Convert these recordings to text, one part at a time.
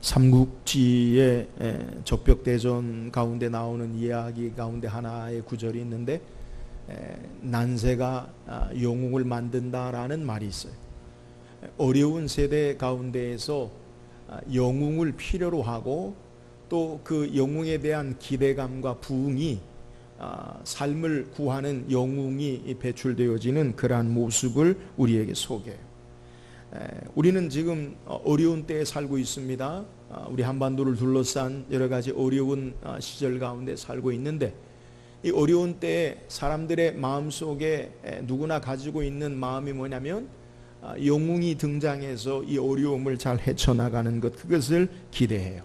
삼국지의 적벽대전 가운데 나오는 이야기 가운데 하나의 구절이 있는데 난세가 영웅을 만든다라는 말이 있어요. 어려운 세대 가운데에서 영웅을 필요로 하고 또 그 영웅에 대한 기대감과 부응이 삶을 구하는 영웅이 배출되어지는 그러한 모습을 우리에게 소개해요. 우리는 지금 어려운 때에 살고 있습니다. 우리 한반도를 둘러싼 여러 가지 어려운 시절 가운데 살고 있는데, 이 어려운 때에 사람들의 마음속에 누구나 가지고 있는 마음이 뭐냐면 영웅이 등장해서 이 어려움을 잘 헤쳐나가는 것, 그것을 기대해요.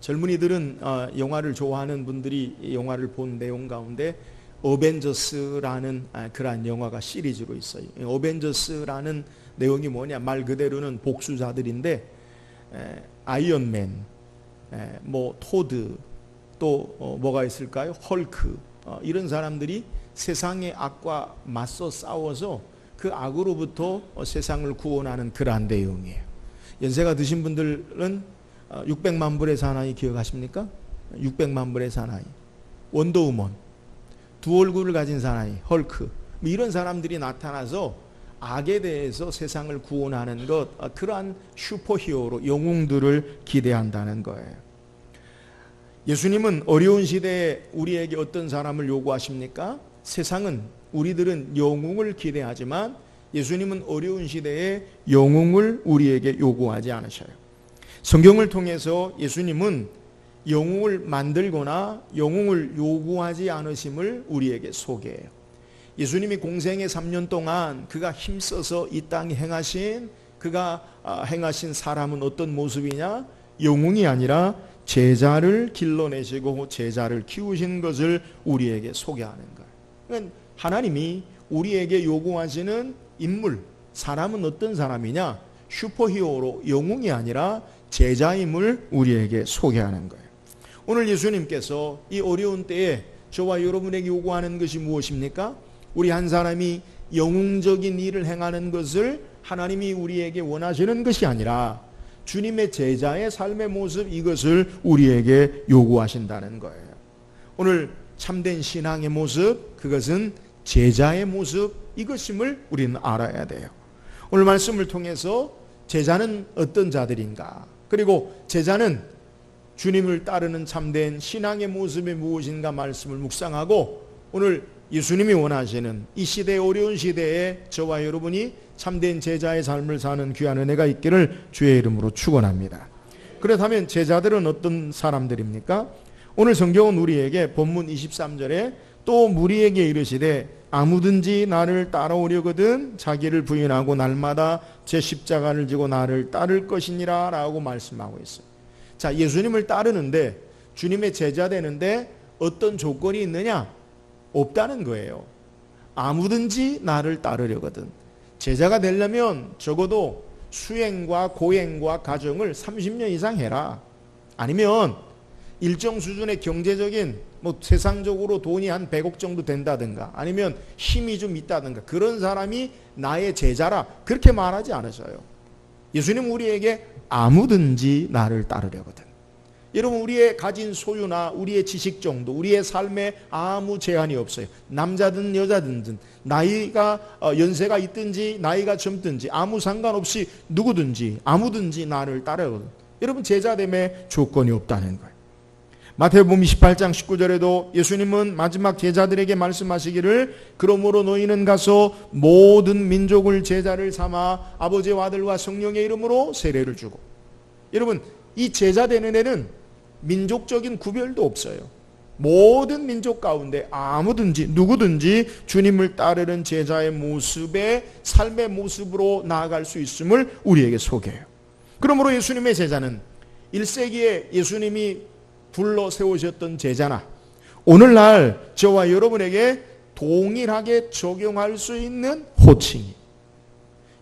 젊은이들은 영화를 좋아하는 분들이 이 영화를 본 내용 가운데 어벤져스라는 그러한 영화가 시리즈로 있어요. 어벤져스라는 내용이 뭐냐, 말 그대로는 복수자들인데 아이언맨, 토드, 또 뭐가 있을까요? 헐크, 이런 사람들이 세상의 악과 맞서 싸워서 그 악으로부터 세상을 구원하는 그러한 내용이에요. 연세가 드신 분들은 600만 불의 사나이 기억하십니까? 600만 불의 사나이, 원더우먼, 두 얼굴을 가진 사나이, 헐크, 이런 사람들이 나타나서 악에 대해서 세상을 구원하는 것, 그러한 슈퍼히어로 영웅들을 기대한다는 거예요. 예수님은 어려운 시대에 우리에게 어떤 사람을 요구하십니까? 세상은, 우리들은 영웅을 기대하지만 예수님은 어려운 시대에 영웅을 우리에게 요구하지 않으셔요. 성경을 통해서 예수님은 영웅을 만들거나 영웅을 요구하지 않으심을 우리에게 소개해요. 예수님이 공생의 3년 동안 그가 힘써서 이 땅에 행하신, 그가 행하신 사람은 어떤 모습이냐? 영웅이 아니라 제자를 길러내시고 제자를 키우신 것을 우리에게 소개하는 거예요. 그러니까 하나님이 우리에게 요구하시는 인물, 사람은 어떤 사람이냐? 슈퍼히어로, 영웅이 아니라 제자임을 우리에게 소개하는 거예요. 오늘 예수님께서 이 어려운 때에 저와 여러분에게 요구하는 것이 무엇입니까? 우리 한 사람이 영웅적인 일을 행하는 것을 하나님이 우리에게 원하시는 것이 아니라 주님의 제자의 삶의 모습, 이것을 우리에게 요구하신다는 거예요. 오늘 참된 신앙의 모습, 그것은 제자의 모습, 이것임을 우리는 알아야 돼요. 오늘 말씀을 통해서 제자는 어떤 자들인가, 그리고 제자는 주님을 따르는 참된 신앙의 모습이 무엇인가 말씀을 묵상하고, 오늘 예수님이 원하시는 이 시대의 어려운 시대에 저와 여러분이 참된 제자의 삶을 사는 귀한 은혜가 있기를 주의 이름으로 축원합니다. 그렇다면 제자들은 어떤 사람들입니까? 오늘 성경은 우리에게 본문 23절에 또 무리에게 이르시되 아무든지 나를 따라오려거든 자기를 부인하고 날마다 제 십자가를 지고 나를 따를 것이니라 라고 말씀하고 있어요. 자, 예수님을 따르는데, 주님의 제자 되는데 어떤 조건이 있느냐? 없다는 거예요. 아무든지 나를 따르려거든. 제자가 되려면 적어도 수행과 고행과 가정을 30년 이상 해라. 아니면 일정 수준의 경제적인, 세상적으로 돈이 한 100억 정도 된다든가, 아니면 힘이 좀 있다든가, 그런 사람이 나의 제자라, 그렇게 말하지 않으셔요. 예수님 우리에게 아무든지 나를 따르려거든. 여러분, 우리의 가진 소유나 우리의 지식 정도, 우리의 삶에 아무 제한이 없어요. 남자든 여자든, 나이가 연세가 있든지 나이가 젊든지 아무 상관없이 누구든지 아무든지 나를 따르거든. 여러분, 제자됨에 조건이 없다는 거예요. 마태복음 28장 19절에도 예수님은 마지막 제자들에게 말씀하시기를 그러므로 너희는 가서 모든 민족을 제자를 삼아 아버지와 아들과 성령의 이름으로 세례를 주고. 여러분, 이 제자 되는 애는 민족적인 구별도 없어요. 모든 민족 가운데 아무든지 누구든지 주님을 따르는 제자의 모습의 삶의 모습으로 나아갈 수 있음을 우리에게 소개해요. 그러므로 예수님의 제자는 1세기에 예수님이 불러 세우셨던 제자나 오늘날 저와 여러분에게 동일하게 적용할 수 있는 호칭이,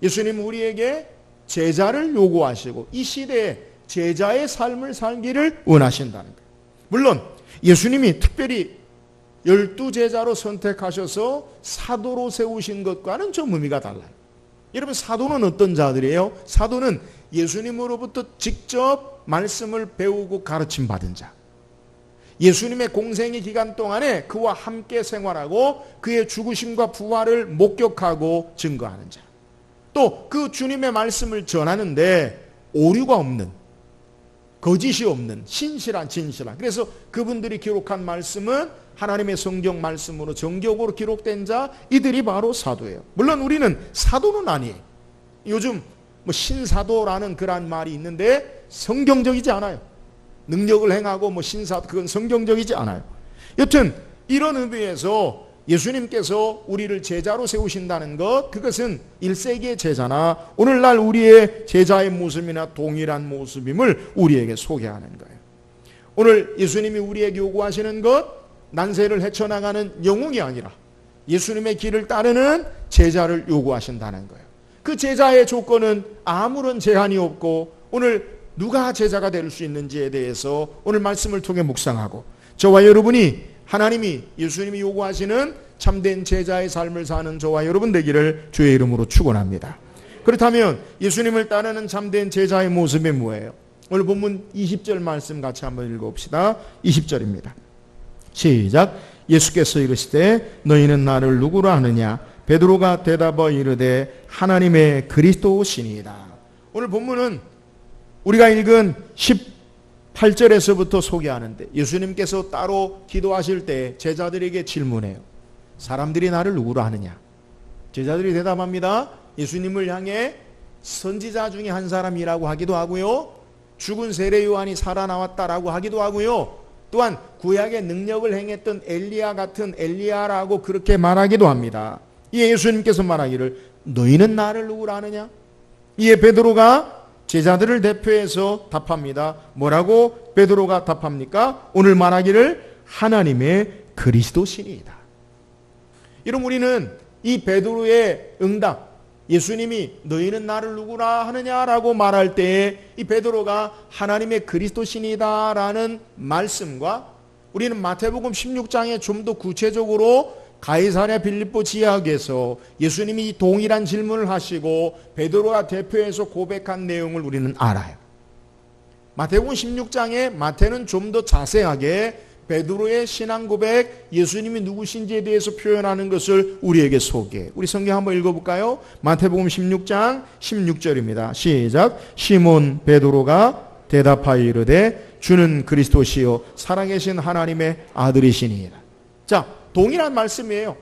예수님은 우리에게 제자를 요구하시고 이 시대에 제자의 삶을 살기를 원하신다는 거예요. 물론 예수님이 특별히 12제자로 선택하셔서 사도로 세우신 것과는 좀 의미가 달라요. 여러분, 사도는 어떤 자들이에요? 사도는 예수님으로부터 직접 말씀을 배우고 가르침 받은 자, 예수님의 공생의 기간 동안에 그와 함께 생활하고 그의 죽으심과 부활을 목격하고 증거하는 자, 또 그 주님의 말씀을 전하는데 오류가 없는, 거짓이 없는 신실한, 진실한, 그래서 그분들이 기록한 말씀은 하나님의 성경 말씀으로 정격으로 기록된 자, 이들이 바로 사도예요. 물론 우리는 사도는 아니에요. 요즘 뭐 신사도라는 그런 말이 있는데 성경적이지 않아요. 능력을 행하고 뭐 신사도, 그건 성경적이지 않아요. 여튼 이런 의미에서 예수님께서 우리를 제자로 세우신다는 것, 그것은 1세기의 제자나 오늘날 우리의 제자의 모습이나 동일한 모습임을 우리에게 소개하는 거예요. 오늘 예수님이 우리에게 요구하시는 것, 난세를 헤쳐나가는 영웅이 아니라 예수님의 길을 따르는 제자를 요구하신다는 거예요. 그 제자의 조건은 아무런 제한이 없고, 오늘 누가 제자가 될 수 있는지에 대해서 오늘 말씀을 통해 묵상하고, 저와 여러분이 하나님이, 예수님이 요구하시는 참된 제자의 삶을 사는 저와 여러분 되기를 주의 이름으로 축원합니다. 그렇다면 예수님을 따르는 참된 제자의 모습이 뭐예요? 오늘 본문 20절 말씀 같이 한번 읽어봅시다. 20절입니다. 시작. 예수께서 이르시되 너희는 나를 누구로 아느냐? 베드로가 대답하여 이르되 하나님의 그리스도시니이다. 오늘 본문은 우리가 읽은 18절에서부터 소개하는데, 예수님께서 따로 기도하실 때 제자들에게 질문해요. 사람들이 나를 누구로 아느냐? 제자들이 대답합니다. 예수님을 향해 선지자 중에 한 사람이라고 하기도 하고요, 죽은 세례 요한이 살아나왔다라고 하기도 하고요, 또한 구약의 능력을 행했던 엘리야 같은 엘리야라고 그렇게 말하기도 합니다. 이에 예수님께서 말하기를 너희는 나를 누구로 아느냐? 이에 베드로가 제자들을 대표해서 답합니다. 뭐라고 베드로가 답합니까? 오늘 말하기를 하나님의 그리스도시니이다. 여러분, 우리는 이 베드로의 응답, 예수님이 너희는 나를 누구라 하느냐라고 말할 때에 이 베드로가 하나님의 그리스도시니다라는 말씀과, 우리는 마태복음 16장에 좀 더 구체적으로 가이사랴 빌립보 지역에서 예수님이 동일한 질문을 하시고 베드로가 대표해서 고백한 내용을 우리는 알아요. 마태복음 16장에 마태는 좀 더 자세하게 베드로의 신앙 고백, 예수님이 누구신지에 대해서 표현하는 것을 우리에게 소개해. 우리 성경 한번 읽어볼까요? 마태복음 16장 16절입니다. 시작. 시몬 베드로가 대답하여 이르되 주는 그리스도시요 살아계신 하나님의 아들이시니이다. 자, 동일한 말씀이에요.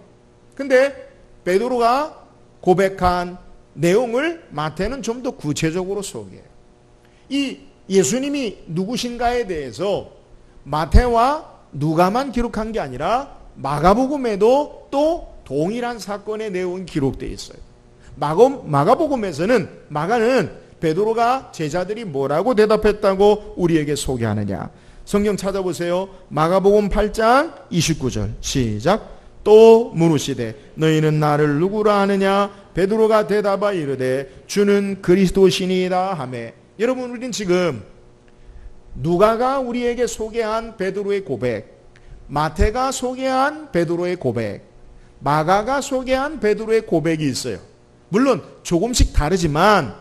근데 베드로가 고백한 내용을 마태는 좀 더 구체적으로 소개해요. 이 예수님이 누구신가에 대해서 마태와 누가만 기록한 게 아니라 마가복음에도 또 동일한 사건의 내용이 기록되어 있어요. 마가복음에서는, 마가는 베드로가 제자들이 뭐라고 대답했다고 우리에게 소개하느냐. 성경 찾아보세요. 마가복음 8장 29절 시작. 또 물으시되 너희는 나를 누구라 하느냐? 베드로가 대답하여 이르되 주는 그리스도시니이다 하매. 여러분, 우리는 지금 누가가 우리에게 소개한 베드로의 고백, 마태가 소개한 베드로의 고백, 마가가 소개한 베드로의 고백이 있어요. 물론 조금씩 다르지만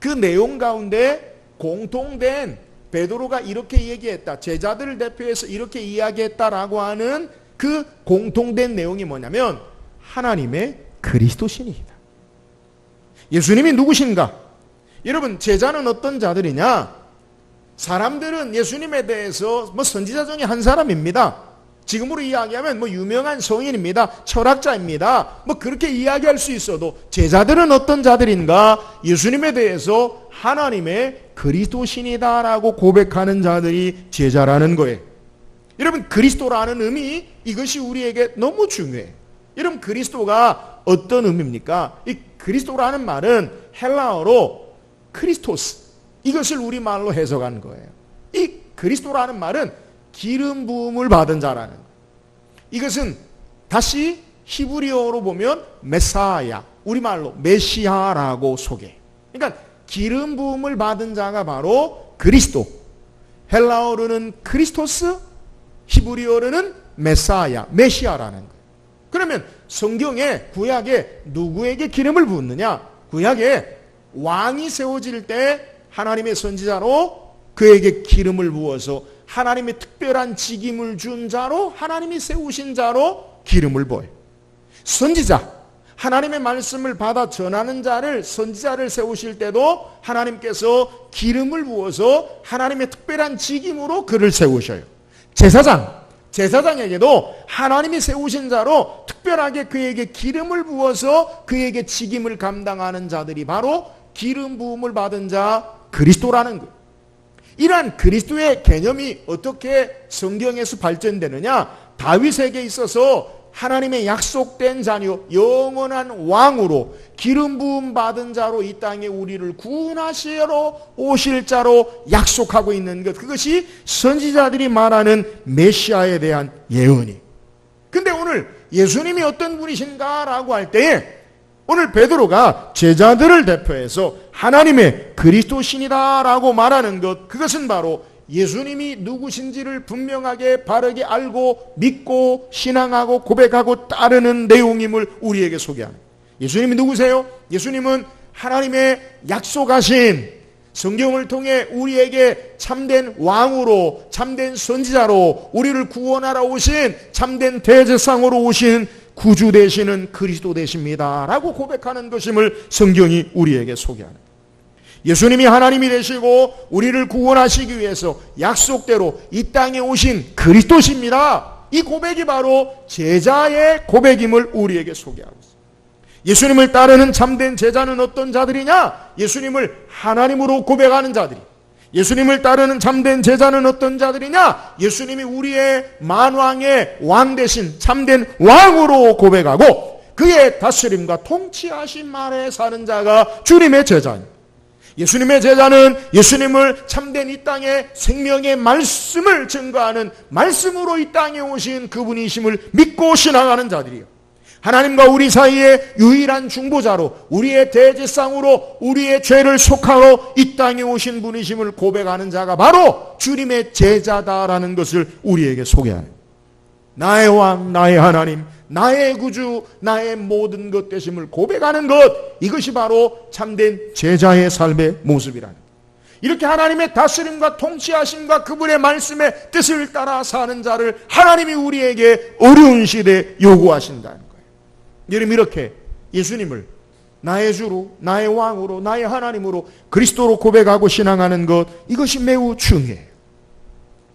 그 내용 가운데 공통된, 베드로가 이렇게 얘기했다, 제자들을 대표해서 이렇게 이야기했다라고 하는 그 공통된 내용이 뭐냐면 하나님의 그리스도시니이다. 예수님이 누구신가? 여러분, 제자는 어떤 자들이냐? 사람들은 예수님에 대해서 뭐 선지자 중에 한 사람입니다. 지금으로 이야기하면 뭐 유명한 성인입니다. 철학자입니다. 뭐 그렇게 이야기할 수 있어도, 제자들은 어떤 자들인가? 예수님에 대해서 하나님의 그리스도신이다라고 고백하는 자들이 제자라는 거예요. 여러분, 그리스도라는 의미, 이것이 우리에게 너무 중요해요. 여러분, 그리스도가 어떤 의미입니까? 이 그리스도라는 말은 헬라어로 크리스토스, 이것을 우리말로 해석한 거예요. 이 그리스도라는 말은 기름 부음을 받은 자라는 거예요. 이것은 다시 히브리어로 보면 메사야, 우리말로 메시아라고 소개. 그러니까 기름 부음을 받은 자가 바로 그리스도. 헬라어로는 크리스토스, 히브리어로는 메사야, 메시아라는 거예요. 그러면 성경에, 구약에 누구에게 기름을 붓느냐? 구약에 왕이 세워질 때 하나님의 선지자로 그에게 기름을 부어서 하나님의 특별한 직임을 준 자로, 하나님이 세우신 자로 기름을 부어요. 선지자, 하나님의 말씀을 받아 전하는 자를, 선지자를 세우실 때도 하나님께서 기름을 부어서 하나님의 특별한 직임으로 그를 세우셔요. 제사장에게도 하나님이 세우신 자로 특별하게 그에게 기름을 부어서 그에게 직임을 감당하는 자들이 바로 기름 부음을 받은 자 그리스도라는 거예요. 이러한 그리스도의 개념이 어떻게 성경에서 발전되느냐? 다윗에게 있어서 하나님의 약속된 자녀, 영원한 왕으로 기름 부음 받은 자로 이 땅에 우리를 구원하시러 오실 자로 약속하고 있는 것, 그것이 선지자들이 말하는 메시아에 대한 예언이. 근데 오늘 예수님이 어떤 분이신가라고 할 때에 오늘 베드로가 제자들을 대표해서 하나님의 그리스도신이다라고 말하는 것, 그것은 바로 예수님이 누구신지를 분명하게 바르게 알고 믿고 신앙하고 고백하고 따르는 내용임을 우리에게 소개하는. 예수님이 누구세요? 예수님은 하나님의 약속하신, 성경을 통해 우리에게 참된 왕으로, 참된 선지자로 우리를 구원하러 오신 참된 대제사장으로 오신 구주 되시는 그리스도 되십니다 라고 고백하는 것임을 성경이 우리에게 소개하는. 예수님이 하나님이 되시고 우리를 구원하시기 위해서 약속대로 이 땅에 오신 그리스도십니다. 이 고백이 바로 제자의 고백임을 우리에게 소개하고 있습니다. 예수님을 따르는 참된 제자는 어떤 자들이냐? 예수님을 하나님으로 고백하는 자들이. 예수님을 따르는 참된 제자는 어떤 자들이냐? 예수님이 우리의 만왕의 왕 대신 참된 왕으로 고백하고 그의 다스림과 통치하신 말에 사는 자가 주님의 제자입니다. 예수님의 제자는 예수님을 참된 이 땅의 생명의 말씀을 증거하는, 말씀으로 이 땅에 오신 그분이심을 믿고 신앙하는 자들이요, 하나님과 우리 사이의 유일한 중보자로, 우리의 대제사장으로 우리의 죄를 속하러 이 땅에 오신 분이심을 고백하는 자가 바로 주님의 제자다라는 것을 우리에게 소개하는, 나의 왕, 나의 하나님, 나의 구주, 나의 모든 것 되심을 고백하는 것, 이것이 바로 참된 제자의 삶의 모습이라는 것. 이렇게 하나님의 다스림과 통치하심과 그분의 말씀의 뜻을 따라 사는 자를 하나님이 우리에게 어려운 시대에 요구하신다는 거예요. 여러분, 이렇게 예수님을 나의 주로, 나의 왕으로, 나의 하나님으로, 그리스도로 고백하고 신앙하는 것, 이것이 매우 중요해요.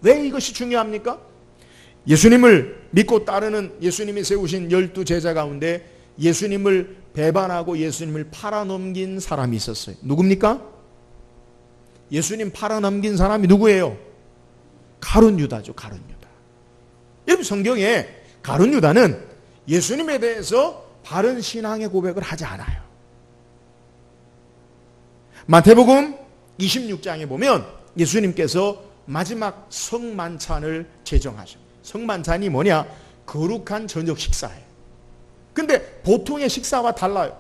왜 이것이 중요합니까? 예수님을 믿고 따르는, 예수님이 세우신 12제자 가운데 예수님을 배반하고 예수님을 팔아넘긴 사람이 있었어요. 누굽니까? 예수님 팔아넘긴 사람이 누구예요? 가룟 유다죠. 가룟 유다. 여러분, 성경에 가룟 유다는 예수님에 대해서 바른 신앙의 고백을 하지 않아요. 마태복음 26장에 보면 예수님께서 마지막 성만찬을 제정하십니다. 성만찬이 뭐냐? 거룩한 저녁 식사예요. 근데 보통의 식사와 달라요.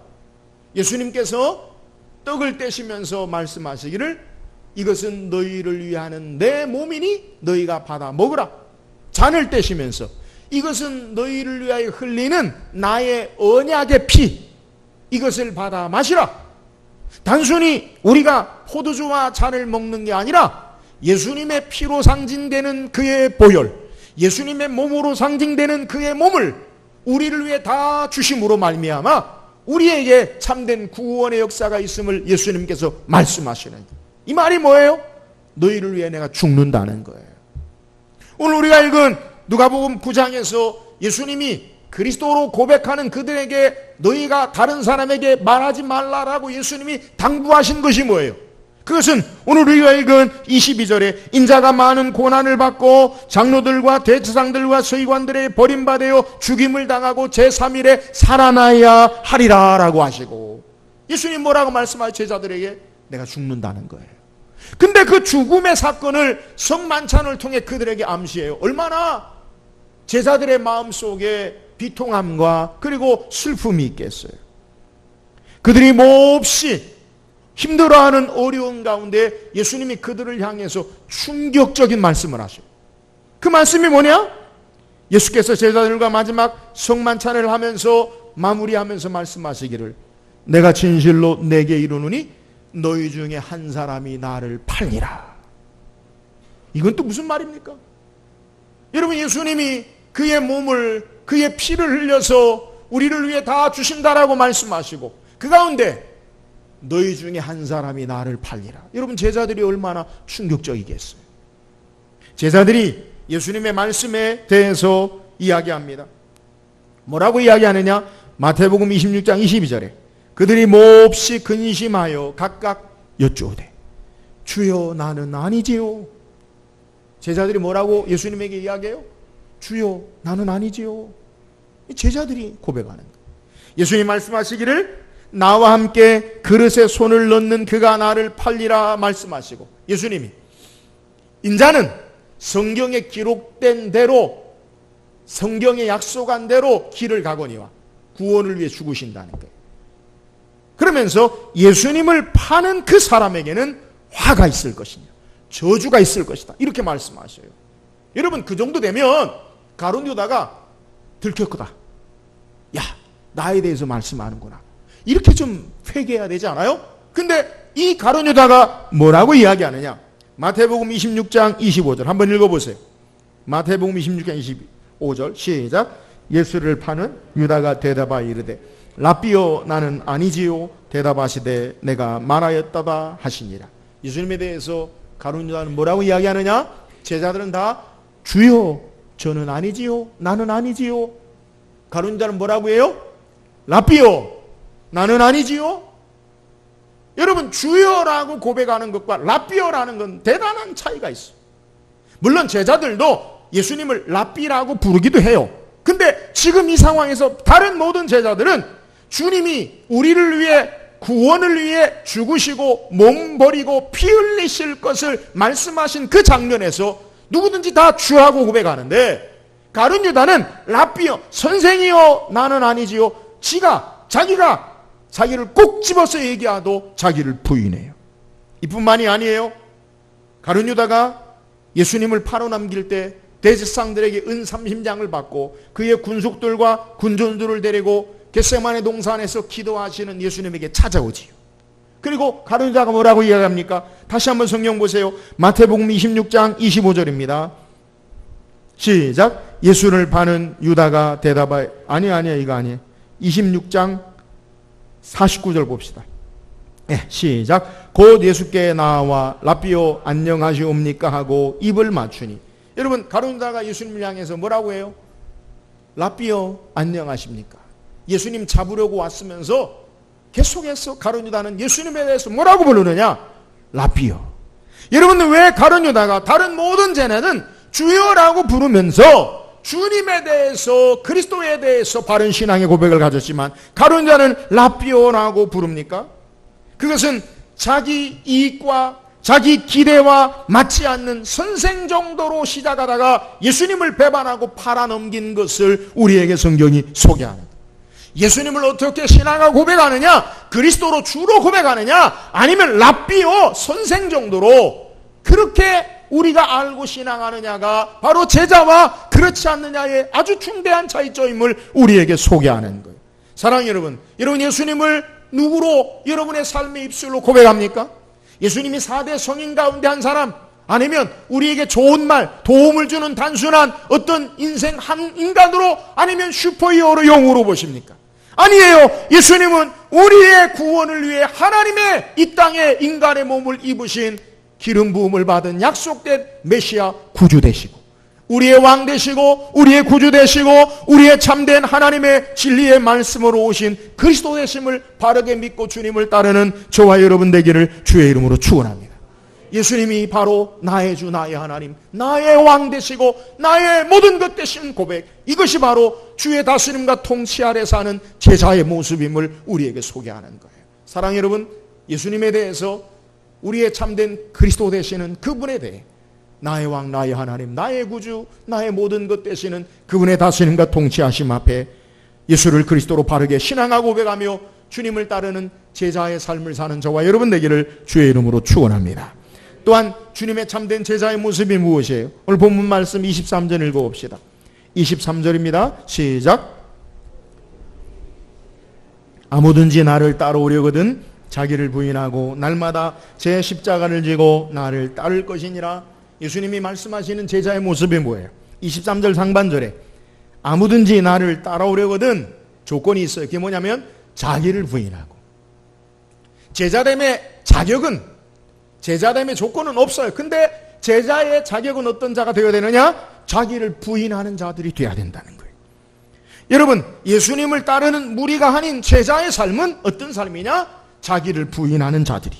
예수님께서 떡을 떼시면서 말씀하시기를 이것은 너희를 위하는 내 몸이니 너희가 받아 먹으라. 잔을 떼시면서 이것은 너희를 위하여 흘리는 나의 언약의 피, 이것을 받아 마시라. 단순히 우리가 포도주와 잔을 먹는 게 아니라 예수님의 피로 상징되는 그의 보혈, 예수님의 몸으로 상징되는 그의 몸을 우리를 위해 다 주심으로 말미암아 우리에게 참된 구원의 역사가 있음을 예수님께서 말씀하시는 거예요. 이 말이 뭐예요? 너희를 위해 내가 죽는다는 거예요. 오늘 우리가 읽은 누가복음 9장에서 예수님이 그리스도로 고백하는 그들에게 너희가 다른 사람에게 말하지 말라라고 예수님이 당부하신 것이 뭐예요? 그것은 오늘 우리가 읽은 22절에 인자가 많은 고난을 받고 장로들과 대제사장들과 서기관들의 버림받아 죽임을 당하고 제3일에 살아나야 하리라 라고 하시고, 예수님 뭐라고 말씀하시죠? 제자들에게 내가 죽는다는 거예요. 근데 그 죽음의 사건을 성만찬을 통해 그들에게 암시해요. 얼마나 제자들의 마음속에 비통함과 그리고 슬픔이 있겠어요. 그들이 몹시 힘들어하는 어려운 가운데 예수님이 그들을 향해서 충격적인 말씀을 하셔요. 그 말씀이 뭐냐? 예수께서 제자들과 마지막 성만찬을 하면서 마무리하면서 말씀하시기를 내가 진실로 내게 이르노니 너희 중에 한 사람이 나를 팔리라. 이건 또 무슨 말입니까? 여러분, 예수님이 그의 몸을, 그의 피를 흘려서 우리를 위해 다 주신다라고 말씀하시고 그 가운데 너희 중에 한 사람이 나를 팔리라. 여러분, 제자들이 얼마나 충격적이겠어요. 제자들이 예수님의 말씀에 대해서 이야기합니다. 뭐라고 이야기하느냐? 마태복음 26장 22절에 그들이 몹시 근심하여 각각 여쭈오되 주여 나는 아니지요. 제자들이 뭐라고 예수님에게 이야기해요? 주여 나는 아니지요. 제자들이 고백하는 거예요. 예수님 말씀하시기를 나와 함께 그릇에 손을 넣는 그가 나를 팔리라 말씀하시고 예수님이 인자는 성경에 기록된 대로 성경에 약속한 대로 길을 가거니와 구원을 위해 죽으신다는 거예요. 그러면서 예수님을 파는 그 사람에게는 화가 있을 것이냐, 저주가 있을 것이다, 이렇게 말씀하셔요. 여러분, 그 정도 되면 가룟 유다가 들켰구나, 야 나에 대해서 말씀하는구나, 이렇게 좀 회개해야 되지 않아요? 근데 이 가룟 유다가 뭐라고 이야기하느냐? 마태복음 26장 25절 한번 읽어보세요. 마태복음 26장 25절 시작. 예수를 파는 유다가 대답하여 이르되 랍비여 나는 아니지요. 대답하시되 내가 말하였다다 하시니라. 예수님에 대해서 가룟 유다는 뭐라고 이야기하느냐? 제자들은 다 주여 저는 아니지요, 나는 아니지요. 가룟 유다는 뭐라고 해요? 랍비여 나는 아니지요. 여러분, 주여라고 고백하는 것과 랍비여라는 건 대단한 차이가 있어요. 물론 제자들도 예수님을 랍비라고 부르기도 해요. 근데 지금 이 상황에서 다른 모든 제자들은 주님이 우리를 위해, 구원을 위해 죽으시고 몸 버리고 피 흘리실 것을 말씀하신 그 장면에서 누구든지 다 주라고 고백하는데, 가룟 유다는 랍비여 선생이여 나는 아니지요. 자기가 자기를 꼭 집어서 얘기하도 자기를 부인해요. 이뿐만이 아니에요. 가룟 유다가 예수님을 팔아넘길 때 대제사장들에게 은 30장을 받고 그의 군속들과 군전들을 데리고 겟세마네 동산에서 기도하시는 예수님에게 찾아오지요. 그리고 가룟 유다가 뭐라고 이야기합니까? 다시 한번 성경 보세요. 마태복음 26장 25절입니다. 시작. 예수를 파는 유다가 대답하여 아니야 이거 아니에요. 26장 49절 봅시다. 시작. 곧 예수께 나와 랍비요 안녕하시옵니까 하고 입을 맞추니. 여러분, 가룟 유다가 예수님을 향해서 뭐라고 해요? 랍비요 안녕하십니까? 예수님 잡으려고 왔으면서 계속해서 가룟 유다는 예수님에 대해서 뭐라고 부르느냐? 랍비요. 여러분, 왜 가룟 유다가 다른 모든 제자는 주여라고 부르면서 주님에 대해서, 그리스도에 대해서 바른 신앙의 고백을 가졌지만 가룟 유다는 랍비오라고 부릅니까? 그것은 자기 이익과 자기 기대와 맞지 않는 선생 정도로 시작하다가 예수님을 배반하고 팔아넘긴 것을 우리에게 성경이 소개합니다. 예수님을 어떻게 신앙하고 고백하느냐? 그리스도로 주로 고백하느냐? 아니면 랍비오 선생 정도로 그렇게 우리가 알고 신앙하느냐가 바로 제자와 그렇지 않느냐의 아주 중대한 차이점임을 우리에게 소개하는 거예요. 사랑하는 여러분, 여러분 예수님을 누구로 여러분의 삶의 입술로 고백합니까? 예수님이 4대 성인 가운데 한 사람, 아니면 우리에게 좋은 말, 도움을 주는 단순한 어떤 인생 한 인간으로, 아니면 슈퍼히어로 영웅으로 보십니까? 아니에요. 예수님은 우리의 구원을 위해 하나님의 이 땅에 인간의 몸을 입으신 기름 부음을 받은 약속된 메시아 구주 되시고 우리의 왕 되시고 우리의 구주 되시고 우리의 참된 하나님의 진리의 말씀으로 오신 그리스도 되심을 바르게 믿고 주님을 따르는 저와 여러분 되기를 주의 이름으로 축원합니다. 예수님이 바로 나의 주, 나의 하나님, 나의 왕 되시고 나의 모든 것 되신 고백, 이것이 바로 주의 다스림과 통치 아래 사는 제자의 모습임을 우리에게 소개하는 거예요. 사랑하는 여러분, 예수님에 대해서 우리의 참된 그리스도 되시는 그분에 대해 나의 왕, 나의 하나님, 나의 구주, 나의 모든 것 되시는 그분의 다스림과 통치하심 앞에 예수를 그리스도로 바르게 신앙하고 고백하며 주님을 따르는 제자의 삶을 사는 저와 여러분 되기를 주의 이름으로 축원합니다. 또한 주님의 참된 제자의 모습이 무엇이에요? 오늘 본문 말씀 23절 읽어봅시다. 23절입니다. 시작. 아무든지 나를 따라오려거든 자기를 부인하고 날마다 제 십자가를 지고 나를 따를 것이니라. 예수님이 말씀하시는 제자의 모습이 뭐예요? 23절 상반절에 아무든지 나를 따라오려거든 조건이 있어요. 그게 뭐냐면 자기를 부인하고. 제자됨의 자격은, 제자됨의 조건은 없어요. 근데 제자의 자격은 어떤 자가 되어야 되느냐? 자기를 부인하는 자들이 되어야 된다는 거예요. 여러분, 예수님을 따르는 무리가 아닌 제자의 삶은 어떤 삶이냐? 자기를 부인하는 자들이.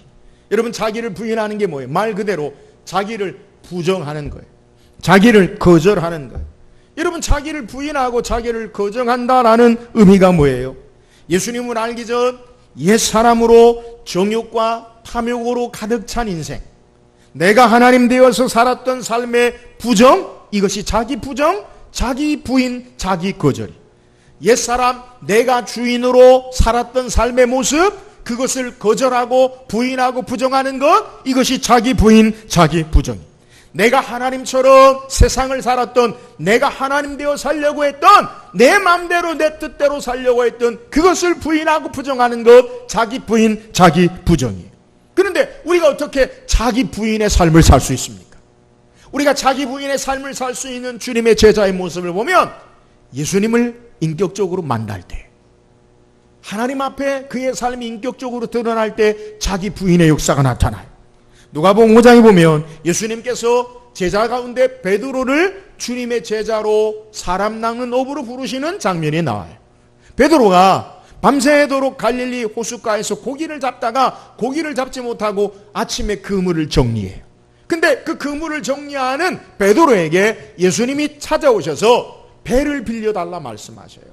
여러분, 자기를 부인하는 게 뭐예요? 말 그대로 자기를 부정하는 거예요. 자기를 거절하는 거예요. 여러분, 자기를 부인하고 자기를 거절한다라는 의미가 뭐예요? 예수님을 알기 전 옛사람으로 정욕과 탐욕으로 가득 찬 인생, 내가 하나님 되어서 살았던 삶의 부정, 이것이 자기 부정, 자기 부인, 자기 거절이. 옛사람, 내가 주인으로 살았던 삶의 모습, 그것을 거절하고 부인하고 부정하는 것, 이것이 자기 부인, 자기 부정이. 내가 하나님처럼 세상을 살았던, 내가 하나님 되어 살려고 했던, 내 마음대로 내 뜻대로 살려고 했던 그것을 부인하고 부정하는 것, 자기 부인, 자기 부정이에요. 그런데 우리가 어떻게 자기 부인의 삶을 살 수 있습니까? 우리가 자기 부인의 삶을 살 수 있는 주님의 제자의 모습을 보면 예수님을 인격적으로 만날 때, 하나님 앞에 그의 삶이 인격적으로 드러날 때 자기 부인의 역사가 나타나요. 누가복음 5장에 보면 예수님께서 제자 가운데 베드로를 주님의 제자로 사람 낚는 업으로 부르시는 장면이 나와요. 베드로가 밤새도록 갈릴리 호숫가에서 고기를 잡다가 고기를 잡지 못하고 아침에 그물을 정리해요. 근데 그 그물을 정리하는 베드로에게 예수님이 찾아오셔서 배를 빌려달라 말씀하셔요.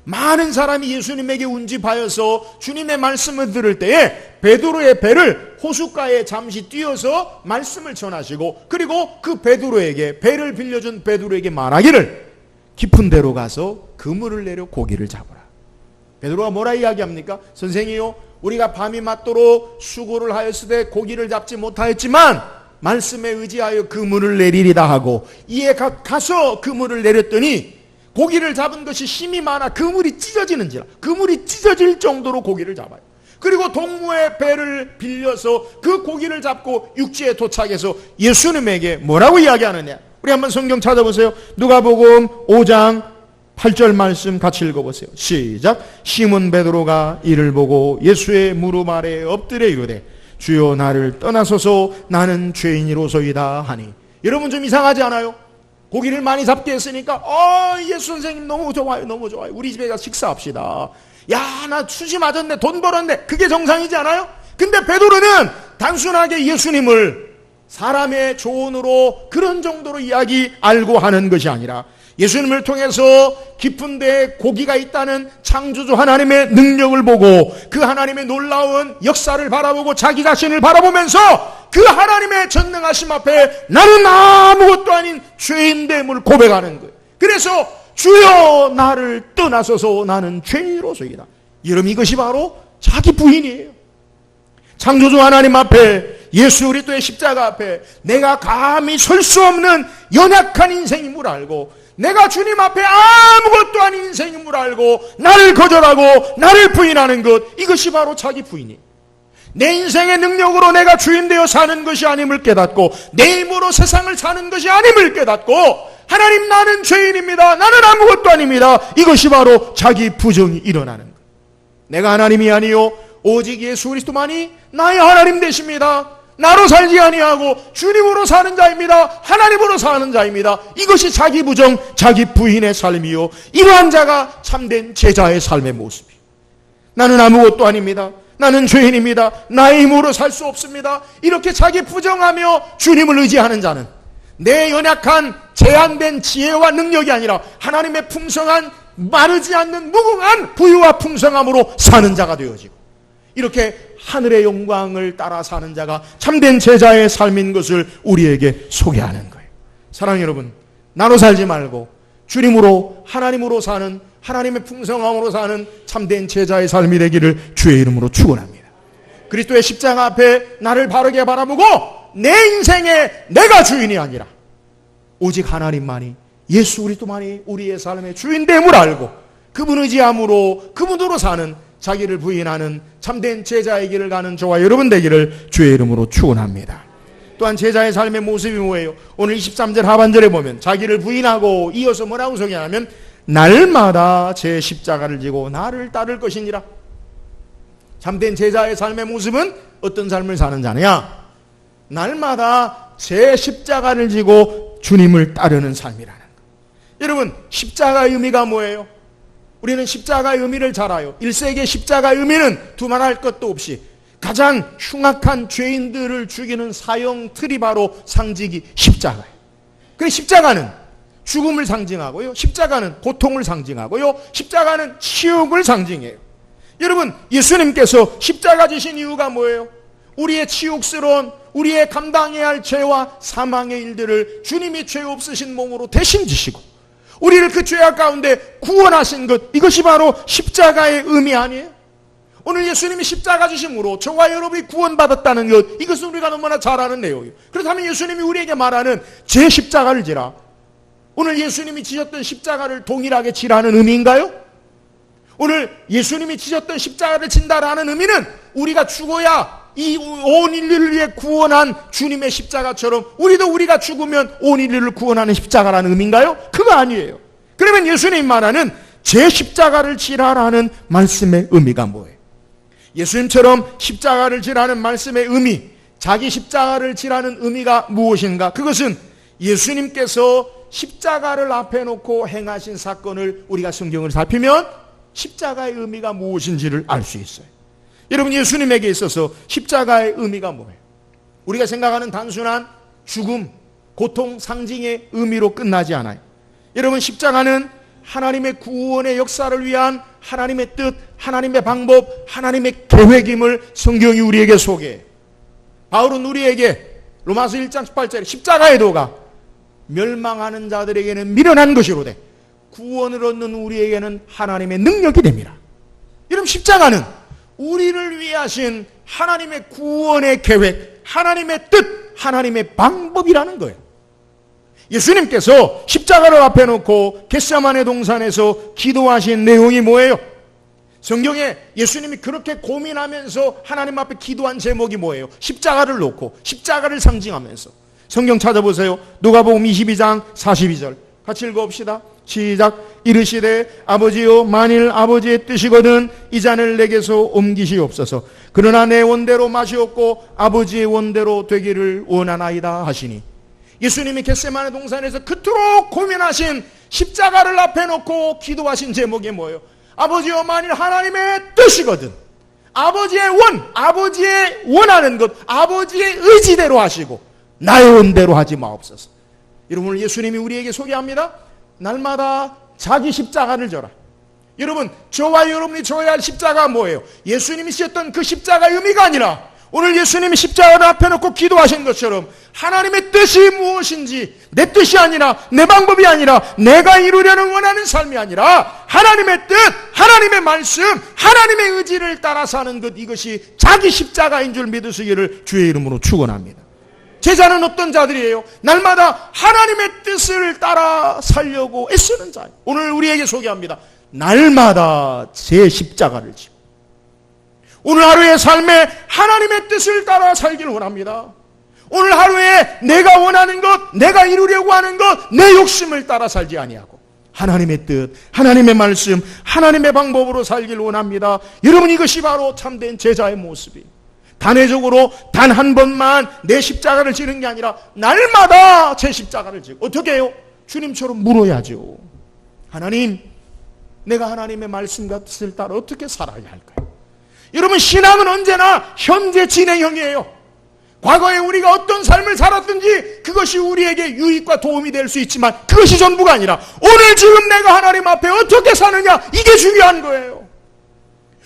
많은 사람이 예수님에게 운집하여서 주님의 말씀을 들을 때에 베드로의 배를 호숫가에 잠시 띄어서 말씀을 전하시고, 그리고 그 베드로에게, 배를 빌려준 베드로에게 말하기를 깊은 데로 가서 그물을 내려 고기를 잡으라. 베드로가 뭐라 이야기합니까? 선생이요, 우리가 밤이 맞도록 수고를 하였으되 고기를 잡지 못하였지만 말씀에 의지하여 그물을 내리리다 하고, 이에 가서 그물을 내렸더니 고기를 잡은 것이 힘이 많아 그물이 찢어지는지라. 그물이 찢어질 정도로 고기를 잡아요. 그리고 동무의 배를 빌려서 그 고기를 잡고 육지에 도착해서 예수님에게 뭐라고 이야기하느냐? 우리 한번 성경 찾아보세요. 누가복음 5장 8절 말씀 같이 읽어보세요. 시작. 시몬 베드로가 이를 보고 예수의 무릎 아래에 엎드려 이르되 주여 나를 떠나소서 나는 죄인이로소이다 하니. 여러분, 좀 이상하지 않아요? 고기를 많이 잡게 했으니까 예수 선생님 너무 좋아요, 너무 좋아요, 우리 집에 가서 식사합시다. 야, 나 수시 맞았네, 돈 벌었네. 그게 정상이지 않아요? 근데 베드로는 단순하게 예수님을 사람의 조언으로 그런 정도로 이야기 알고 하는 것이 아니라 예수님을 통해서 깊은 데에 고기가 있다는 창조주 하나님의 능력을 보고 그 하나님의 놀라운 역사를 바라보고 자기 자신을 바라보면서 그 하나님의 전능하심 앞에 나는 아무것도 아닌 죄인됨을 고백하는 거예요. 그래서 주여 나를 떠나소서 나는 죄인으로소이다. 여러분, 이것이 바로 자기 부인이에요. 창조주 하나님 앞에, 예수 그리스도의 십자가 앞에 내가 감히 설 수 없는 연약한 인생임을 알고, 내가 주님 앞에 아무것도 아닌 인생임을 알고 나를 거절하고 나를 부인하는 것, 이것이 바로 자기 부인이에요. 내 인생의 능력으로 내가 주인 되어 사는 것이 아님을 깨닫고, 내 힘으로 세상을 사는 것이 아님을 깨닫고, 하나님 나는 죄인입니다, 나는 아무것도 아닙니다, 이것이 바로 자기 부정이 일어나는 거예요. 내가 하나님이 아니요 오직 예수 그리스도만이 나의 하나님 되십니다. 나로 살지 아니하고 주님으로 사는 자입니다. 하나님으로 사는 자입니다. 이것이 자기 부정, 자기 부인의 삶이요, 이러한 자가 참된 제자의 삶의 모습이에요. 나는 아무것도 아닙니다, 나는 죄인입니다, 나의 힘으로 살 수 없습니다, 이렇게 자기 부정하며 주님을 의지하는 자는 내 연약한 제한된 지혜와 능력이 아니라 하나님의 풍성한 마르지 않는 무궁한 부유와 풍성함으로 사는 자가 되어지고, 이렇게 하늘의 영광을 따라 사는 자가 참된 제자의 삶인 것을 우리에게 소개하는 거예요. 사랑하는 여러분, 나로 살지 말고 주님으로, 하나님으로 사는, 하나님의 풍성함으로 사는 참된 제자의 삶이 되기를 주의 이름으로 축원합니다. 그리스도의 십자가 앞에 나를 바르게 바라보고 내 인생에 내가 주인이 아니라 오직 하나님만이, 예수 그리스도만이 우리의 삶의 주인됨을 알고 그분 의지함으로, 그분으로 사는 자기를 부인하는 참된 제자의 길을 가는 저와 여러분 되기를 주의 이름으로 축원합니다. 또한 제자의 삶의 모습이 뭐예요? 오늘 23절 하반절에 보면 자기를 부인하고 이어서 뭐라고 소개하냐면 날마다 제 십자가를 지고 나를 따를 것이니라. 참된 제자의 삶의 모습은 어떤 삶을 사는 자냐? 날마다 제 십자가를 지고 주님을 따르는 삶이라는 것. 여러분, 십자가의 의미가 뭐예요? 우리는 십자가의 의미를 잘 알아요. 1세기의 십자가의 의미는 두말할 것도 없이 가장 흉악한 죄인들을 죽이는 사형 틀이 바로 상징이 십자가예요. 그래서 십자가는 죽음을 상징하고요, 십자가는 고통을 상징하고요, 십자가는 치욕을 상징해요. 여러분, 예수님께서 십자가 지신 이유가 뭐예요? 우리의 치욕스러운, 우리의 감당해야 할 죄와 사망의 일들을 주님이 죄 없으신 몸으로 대신 지시고 우리를 그 죄악 가운데 구원하신 것, 이것이 바로 십자가의 의미 아니에요? 오늘 예수님이 십자가 지심으로 저와 여러분이 구원받았다는 것, 이것은 우리가 너무나 잘 아는 내용이에요. 그렇다면 예수님이 우리에게 말하는 제 십자가를 지라, 오늘 예수님이 지셨던 십자가를 동일하게 지라는 의미인가요? 오늘 예수님이 지셨던 십자가를 진다라는 의미는 우리가 죽어야 이 온 인류를 위해 구원한 주님의 십자가처럼 우리도 우리가 죽으면 온 인류를 구원하는 십자가라는 의미인가요? 그거 아니에요. 그러면 예수님 말하는 제 십자가를 지라라는 말씀의 의미가 뭐예요? 예수님처럼 십자가를 지라는 말씀의 의미, 자기 십자가를 지라는 의미가 무엇인가? 그것은 예수님께서 십자가를 앞에 놓고 행하신 사건을 우리가 성경을 살피면 십자가의 의미가 무엇인지를 알 수 있어요. 여러분, 예수님에게 있어서 십자가의 의미가 뭐예요? 우리가 생각하는 단순한 죽음, 고통, 상징의 의미로 끝나지 않아요. 여러분, 십자가는 하나님의 구원의 역사를 위한 하나님의 뜻, 하나님의 방법, 하나님의 계획임을 성경이 우리에게 소개해요. 바울은 우리에게 로마서 1장 18절에 십자가의 도가 멸망하는 자들에게는 미련한 것이로되 구원을 얻는 우리에게는 하나님의 능력이 됩니다. 여러분, 십자가는 우리를 위하신 하나님의 구원의 계획, 하나님의 뜻, 하나님의 방법이라는 거예요. 예수님께서 십자가를 앞에 놓고 겟세마네 동산에서 기도하신 내용이 뭐예요? 성경에 예수님이 그렇게 고민하면서 하나님 앞에 기도한 제목이 뭐예요? 십자가를 놓고, 십자가를 상징하면서. 성경 찾아보세요. 누가복음 22장 42절 같이 읽어봅시다. 시작. 이르시되 아버지여, 만일 아버지의 뜻이거든 이 잔을 내게서 옮기시옵소서. 그러나 내 원대로 마시옵고 아버지의 원대로 되기를 원하나이다 하시니, 예수님이 겟세마네 동산에서 그토록 고민하신 십자가를 앞에 놓고 기도하신 제목이 뭐예요? 아버지여, 만일 하나님의 뜻이거든, 아버지의 원하는 것, 아버지의 의지대로 하시고 나의 원대로 하지 마옵소서. 여러분, 오늘 예수님이 우리에게 소개합니다. 날마다 자기 십자가를 져라. 여러분, 저와 여러분이 져야 할 십자가가 뭐예요? 예수님이 지셨던 그 십자가의 의미가 아니라 오늘 예수님이 십자가를 앞에 놓고 기도하신 것처럼 하나님의 뜻이 무엇인지, 내 뜻이 아니라, 내 방법이 아니라, 내가 이루려는 원하는 삶이 아니라 하나님의 뜻, 하나님의 말씀, 하나님의 의지를 따라 사는 것, 이것이 자기 십자가인 줄 믿으시기를 주의 이름으로 축원합니다. 제자는 어떤 자들이에요? 날마다 하나님의 뜻을 따라 살려고 애쓰는 자예요. 오늘 우리에게 소개합니다. 날마다 제 십자가를 지고 오늘 하루의 삶에 하나님의 뜻을 따라 살기를 원합니다. 오늘 하루에 내가 원하는 것, 내가 이루려고 하는 것, 내 욕심을 따라 살지 아니하고 하나님의 뜻, 하나님의 말씀, 하나님의 방법으로 살기를 원합니다. 여러분, 이것이 바로 참된 제자의 모습이에요. 단회적으로 단 한 번만 내 십자가를 지는 게 아니라 날마다 제 십자가를 지고, 어떻게 해요? 주님처럼 물어야죠. 하나님, 내가 하나님의 말씀과 뜻을 따라 어떻게 살아야 할까요? 여러분, 신앙은 언제나 현재 진행형이에요. 과거에 우리가 어떤 삶을 살았든지 그것이 우리에게 유익과 도움이 될 수 있지만 그것이 전부가 아니라 오늘 지금 내가 하나님 앞에 어떻게 사느냐, 이게 중요한 거예요.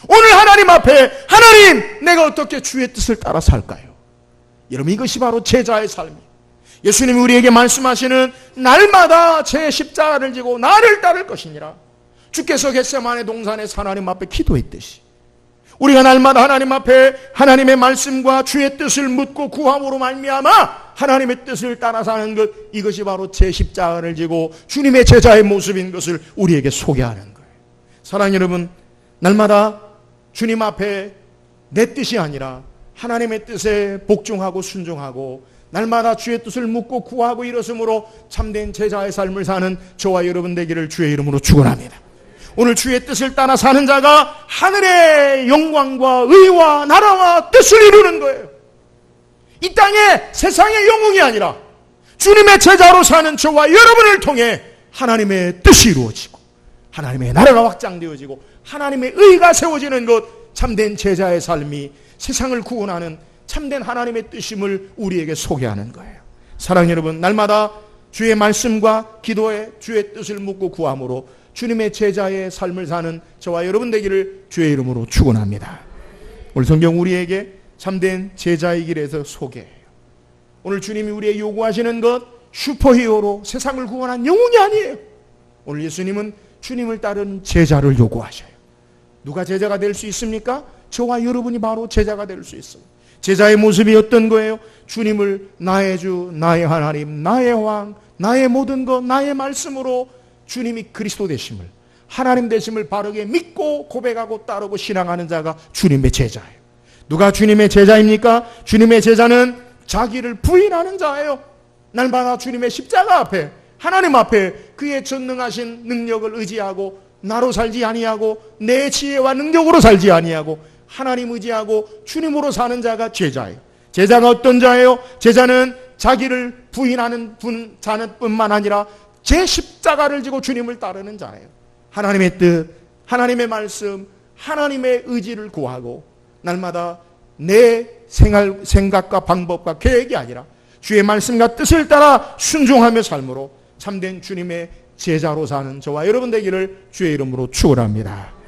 오늘 하나님 앞에, 하나님, 내가 어떻게 주의 뜻을 따라 살까요? 여러분, 이것이 바로 제자의 삶이에요. 예수님이 우리에게 말씀하시는 날마다 제 십자가를 지고 나를 따를 것이니라. 주께서 겟세마네 동산에서 하나님 앞에 기도했듯이 우리가 날마다 하나님 앞에 하나님의 말씀과 주의 뜻을 묻고 구함으로 말미암아 하나님의 뜻을 따라 사는 것, 이것이 바로 제 십자가를 지고 주님의 제자의 모습인 것을 우리에게 소개하는 거예요. 사랑하는 여러분, 날마다 주님 앞에 내 뜻이 아니라 하나님의 뜻에 복종하고 순종하고 날마다 주의 뜻을 묻고 구하고 일었으므로 참된 제자의 삶을 사는 저와 여러분 되기를 주의 이름으로 축원합니다. 오늘 주의 뜻을 따라 사는 자가 하늘의 영광과 의와 나라와 뜻을 이루는 거예요. 이 땅에 세상의 영웅이 아니라 주님의 제자로 사는 저와 여러분을 통해 하나님의 뜻이 이루어지고 하나님의 나라가 확장되어지고 하나님의 의가 세워지는 것, 참된 제자의 삶이 세상을 구원하는 참된 하나님의 뜻임을 우리에게 소개하는 거예요. 사랑하는 여러분, 날마다 주의 말씀과 기도에 주의 뜻을 묻고 구함으로 주님의 제자의 삶을 사는 저와 여러분 되기를 주의 이름으로 축원합니다. 오늘 성경 우리에게 참된 제자의 길에서 소개해요. 오늘 주님이 우리에게 요구하시는 것, 슈퍼히어로 세상을 구원한 영웅이 아니에요. 오늘 예수님은 주님을 따르는 제자를 요구하셔요. 누가 제자가 될 수 있습니까? 저와 여러분이 바로 제자가 될 수 있어요. 제자의 모습이 어떤 거예요? 주님을 나의 주, 나의 하나님, 나의 왕, 나의 모든 것, 나의 말씀으로 주님이 그리스도 되심을, 하나님 되심을 바르게 믿고 고백하고 따르고 신앙하는 자가 주님의 제자예요. 누가 주님의 제자입니까? 주님의 제자는 자기를 부인하는 자예요. 날마다 주님의 십자가 앞에, 하나님 앞에 그의 전능하신 능력을 의지하고 나로 살지 아니하고 내 지혜와 능력으로 살지 아니하고 하나님 의지하고 주님으로 사는 자가 제자예요. 제자가 어떤 자예요? 제자는 자기를 부인하는 자는 뿐만 아니라 제 십자가를 지고 주님을 따르는 자예요. 하나님의 뜻, 하나님의 말씀, 하나님의 의지를 구하고 날마다 내 생각과 방법과 계획이 아니라 주의 말씀과 뜻을 따라 순종하며 삶으로 참된 주님의 제자로 사는 저와 여러분 되기를 주의 이름으로 축원합니다.